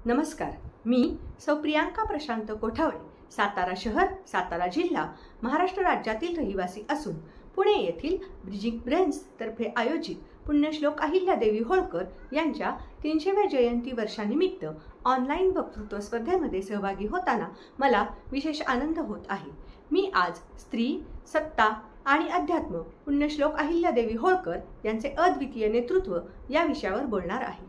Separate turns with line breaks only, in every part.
नमस्कार, मी सौ प्रियांका प्रशांत कोठावळे, सातारा शहर, सातारा जिल्हा, महाराष्ट्र राज्यातील रहिवासी असून पुणे येथील ब्रिजिंग ब्रेन्स तर्फे आयोजित पुण्यश्लोक अहिल्यादेवी होळकर यांच्या 300व्या जयंती वर्षानिमित्त ऑनलाईन वक्तृत्व स्पर्धेमध्ये सहभागी होताना मला विशेष आनंद होत आहे। मी आज स्त्री, सत्ता आणि अध्यात्म पुण्यश्लोक अहिल्यादेवी होळकर यांचे अद्वितीय नेतृत्व या विषयावर बोलणार आहे।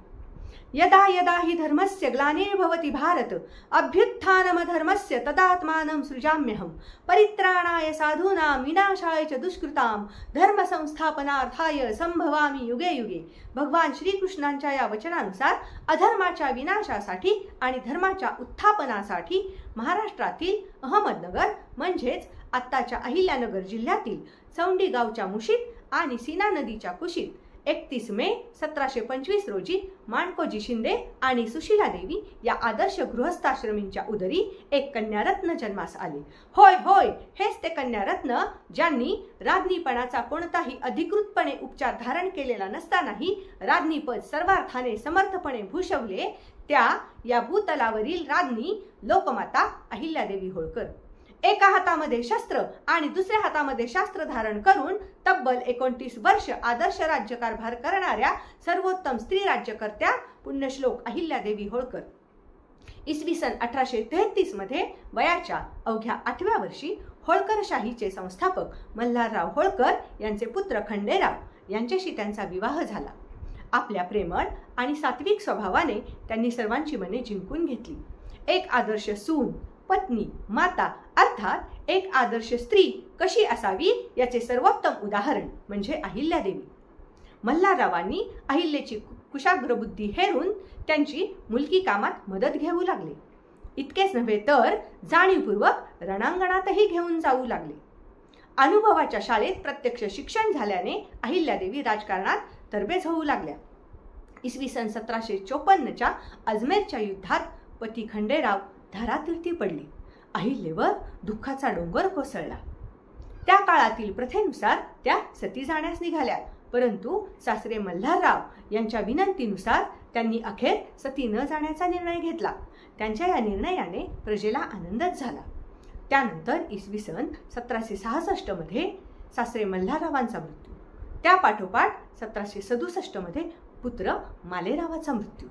यदा यदा हि धर्मस्य ग्लानिर्भवति भारत अभ्युत्थानमधर्मस्य तदात्मानं सृजाम्यहं परित्राणाय साधूनां विनाशाय च दुष्कृतां धर्म संस्थापनार्थाय संभवामि युगे युगे। भगवान श्रीकृष्णांच्या या वचनानुसार अधर्माच्या विनाशासाठी आणि धर्माच्या उत्थापनासाठी महाराष्ट्रातील अहमदनगर म्हणजेच आत्ताच्या अहिल्यानगर जिल्ह्यातील चौंडी गावच्या मुशीत आणि सीना नदीच्या कुशीत 31 मे 1725 रोजी माणकोजी शिंदे आणि सुशीला देवी या आदर्श गृहस्थाश्रमींच्या उदरी एक कन्यारत्न जन्मास आले। होय होय, हेच ते कन्यारत्न ज्यांनी राज्ञीपणाचा कोणताही अधिकृतपणे उपचार धारण केलेला नसतानाही राज्ञीपद सर्वार्थाने समर्थपणे भूषवले त्या या भूतलावरील राज्ञी लोकमाता अहिल्यादेवी होळकर। एका हातामध्ये शस्त्र आणि दुसऱ्या हातामध्ये शास्त्र धारण करून तब्बल 29 वर्ष आदर्श राज्यकारभार करणाऱ्या सर्वोत्तम स्त्री राज्यकर्त्या पुण्यश्लोक अहिल्यादेवी होळकर इसवी सन 1833 मध्ये वयाच्या अवघ्या 8व्या वर्षी होळकरशाहीचे संस्थापक मल्हारराव होळकर यांचे पुत्र खंडेराव यांच्याशी त्यांचा विवाह झाला। आपल्या प्रेमळ आणि सात्विक स्वभावाने त्यांनी सर्वांची मने जिंकून घेतली। एक आदर्श सून, पत्नी, माता अर्थात एक आदर्श स्त्री कशी असावी याचे सर्वोत्तम उदाहरण म्हणजे अहिल्यादेवी। मल्हाररावांनी अहिल्याची कुशाग्र बुद्धी हेरून त्यांची मुलकी कामात मदत घेऊ लागले। इतकेच नव्हे तर जाणीवपूर्वक रणांगणातही घेऊन जाऊ लागले। अनुभवाच्या शाळेत प्रत्यक्ष शिक्षण झाल्याने अहिल्यादेवी राजकारणात तरबेज होऊ लागल्या। इसवी सन 1754च्या अजमेरच्या युद्धात पती खंडेराव धारातीर्थी पडले। अहिल्यावर दुःखाचा डोंगर कोसळला। त्या काळातील प्रथेनुसार त्या सती जाण्यास निघाल्या, परंतु सासरे मल्हारराव यांच्या विनंतीनुसार त्यांनी अखेर सती न जाण्याचा निर्णय घेतला। त्यांच्या या निर्णयाने प्रजेला आनंदच झाला। त्यानंतर इसवी सन 1766 मध्ये सासरे मल्हाररावांचा मृत्यू, त्या पाठोपाठ 1767 मध्ये पुत्र मालेरावाचा मृत्यू,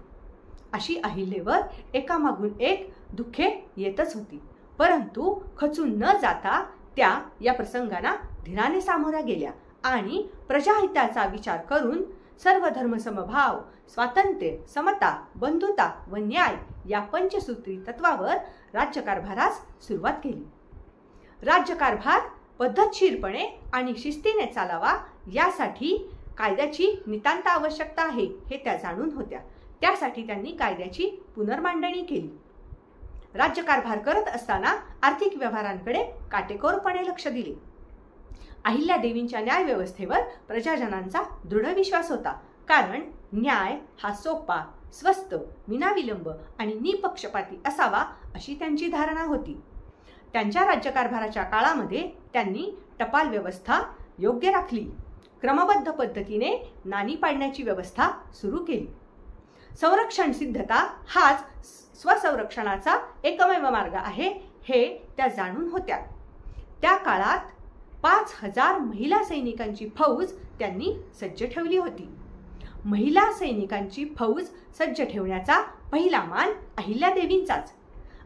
अशी अहिल्यावर एकामागून एक दुःखे येतच होती। परंतु खचून न जाता त्या या प्रसंगांना धीराने सामोऱ्या गेल्या आणि प्रजाहिताचा विचार करून सर्व धर्म समभाव, स्वातंत्र्य, समता, बंधुता व न्याय या पंचसूत्री तत्वावर राज्यकारभारास सुरुवात केली। राज्यकारभार पद्धतशीरपणे आणि शिस्तीने चालावा यासाठी कायद्याची नितांत आवश्यकता आहे हे त्या जाणून होत्या। त्यासाठी त्यांनी कायद्याची पुनर्मांडणी केली। राज्यकारभार करत असताना आर्थिक व्यवहारांकडे काटेकोरपणे लक्ष दिले। अहिल्यादेवींच्या न्याय व्यवस्थेवर प्रजाजनांचा दृढ विश्वास होता, कारण न्याय हा सोपा, स्वस्त, विनाविलंब आणि निपक्षपाती असावा अशी त्यांची धारणा होती। त्यांच्या राज्यकारभाराच्या काळामध्ये त्यांनी टपाल व्यवस्था योग्य राखली, क्रमबद्ध पद्धतीने नाणी पाडण्याची व्यवस्था सुरू केली। संरक्षण सिद्धता हाच स्वसंरक्षणाचा एकमेव मार्ग आहे हे त्या जाणून होत्या। त्या काळात 5000 महिला सैनिकांची फौज त्यांनी सज्ज ठेवली होती। महिला सैनिकांची फौज सज्ज ठेवण्याचा पहिला मान अहिल्यादेवींचाच।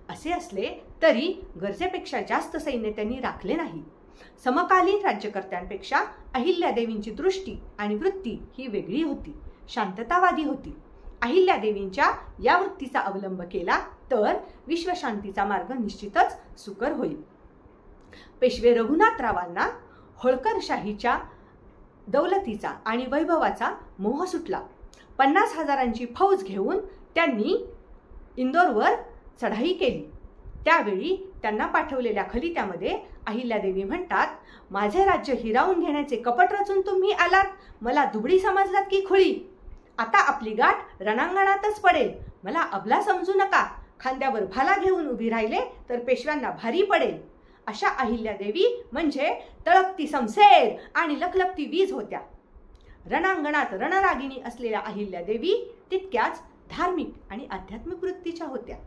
असे असले तरी गरजेपेक्षा जास्त सैन्य त्यांनी राखले नाही। समकालीन राज्यकर्त्यांपेक्षा अहिल्यादेवींची दृष्टी आणि वृत्ती ही वेगळी होती, शांततावादी होती। अहिल्यादेवींच्या या वृत्तीचा अवलंब केला तर विश्वशांतीचा मार्ग निश्चितच सुकर होईल। पेशवे रघुनाथरावांना होळकरशाहीच्या दौलतीचा आणि वैभवाचा मोह सुटला। 50,000ची फौज घेऊन त्यांनी इंदोरवर चढाई केली। त्यावेळी त्यांना पाठवलेल्या खलित्यामध्ये अहिल्यादेवी म्हणतात, माझे राज्य हिरावून घेण्याचे कपट रचून तुम्ही आलात, मला दुबळी समजलात की खुळी। आता आपली गाठ रणांगणातच पडेल, मला अबला समजू नका। खांद्यावर भाला घेऊन उभी राहिले तर पेशव्यांना भारी पडेल। अशा अहिल्यादेवी म्हणजे तळपती समसेर आणि लखलखती वीज होत्या। रणांगणात रणरागिणी असलेल्या अहिल्यादेवी तितक्याच धार्मिक आणि आध्यात्मिक वृत्तीच्या होत्या.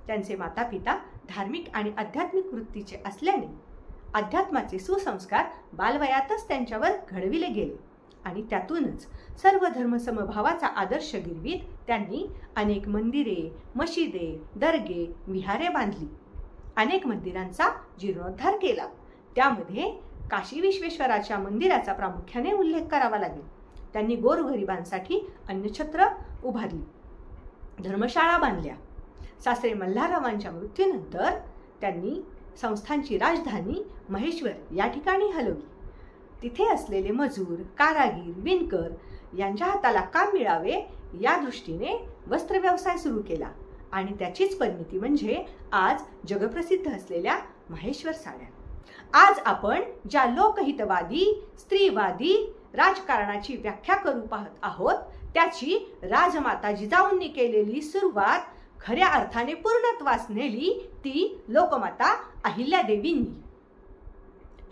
त्यांचे माता पिता धार्मिक आणि आध्यात्मिक वृत्तीचे असल्याने अध्यात्माचे सुसंस्कार बालवयातच त्यांच्यावर घडविले गेले आणि त्यातूनच सर्व धर्म समभावाचा आदर्श गिरवीत त्यांनी अनेक मंदिरे, मशिदे, दर्गे, विहारे बांधली. अनेक मंदिरांचा जीर्णोद्धार केला. त्यामध्ये काशी विश्वेश्वराच्या मंदिराचा प्रामुख्याने उल्लेख करावा लागेल. त्यांनी गोरगरिबांसाठी अन्नछत्र उभारली, धर्मशाळा बांधल्या. सासरे मल्हाररावांच्या मृत्यूनंतर त्यांनी संस्थांची राजधानी महेश्वर या ठिकाणी हलवली. तिथे असलेले मजूर, कारागीर, विणकर यांच्या हाताला काम मिळावे या दृष्टीने वस्त्र व्यवसाय सुरू केला आणि त्याचीच परिणती म्हणजे आज जगप्रसिद्ध असलेल्या महेश्वर साड्या. आज आपण ज्या लोकहितवादी, स्त्रीवादी राजकारणाची व्याख्या करू पाहत आहोत त्याची राजमाता जिजाऊंनी केलेली सुरुवात खऱ्या अर्थाने पूर्णत्वास नेली ती लोकमाता अहिल्यादेवींनी.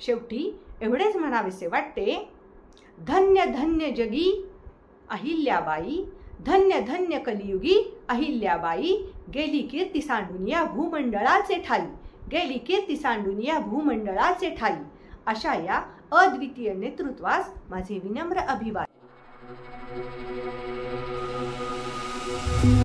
शेवटी एवढेच म्हणावेसे वाटते, धन्य धन्य जगी अहिल्याबाई, धन्य धन्य कलियुगी अहिल्याबाई, गेली कीर्ती सांडून या भूमंडळाचे ठाई, गेली कीर्ती सांडून या भूमंडळाचे ठाई. अशा या अद्वितीय नेतृत्वास माझे विनम्र अभिवादन.